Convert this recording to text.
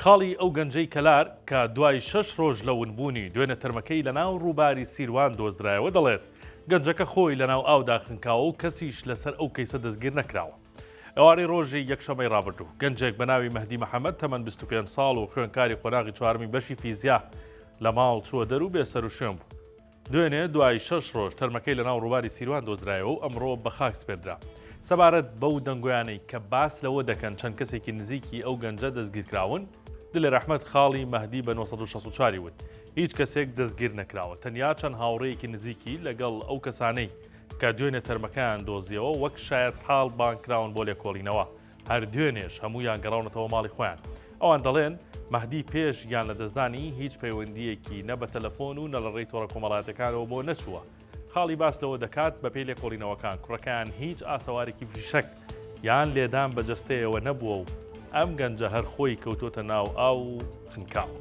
خاڵی ئەو گەنجەی کەلار کە دوای 6 ڕۆژ لە ونبوونی دوێنە تەرمەکەی لەناو ڕووباری سیروان دۆزرایەوە دەڵێت گەنجەکە خۆی لەناو ئاودا خنکاوە و کەسیش لەسەر ئەو کەیسە دەستگیر نەکراوە. ئێوارەی ڕۆژی یەکشەمەی ڕابردوو گەنجێک بە ناوی مەهدی محەممەد تەمەن 25 ساڵ و خوێندکاری قۆناغی چوارمی بەشی فیزیا لە ماڵ چووە دەرو بێ سەر و شوێن بوو. دوێنێ دوای 6 ڕۆژ تەرمەکەی لەناو ڕووباری سیروان دۆزرایەوە و ئەمڕۆ بە خاک سپێردرا. سەبارەت بەو دەنگۆیانەی کە باس لەوە دەکەن چەند کەسێکی نزیکی ئەو گەنجە دەستگیرکراون، دلێر ئەحمەد خاڵی مەهدی بە 1964 وت هیچ کەسێک دەستگیر نەکراوە، تەنیا چەند هاوڕێیەکی نزیکی لەگەڵ ئەو کەسانەی کە دوێنێ تەرمەکەیان دۆزیەوە وەک شاید حاڵ بانکراون بۆ لێکۆڵینەوە، هەر دوێنێش هەمویان گەڕاونەتەوە ماڵی خۆیان. ئەوان دەڵێن مەهدی پێش یان لە دەستدانی هیچ پەیوەندیەکی نە بە تەلەفۆن و نە لە ڕێی تۆڕە کۆمەڵایەتەکانەوە بۆ نەچووە. خاڵی باس لەوە دەکات بە پێی لێکۆڵینەوەکان کوڕەکەیان هیچ ئاسەوارێکی فیشەک یان لێدان بە جەستەیەوە نەبووە و ئەم گەنجە هەر خۆی کەوتۆتە ناو ئاو و خنکاو.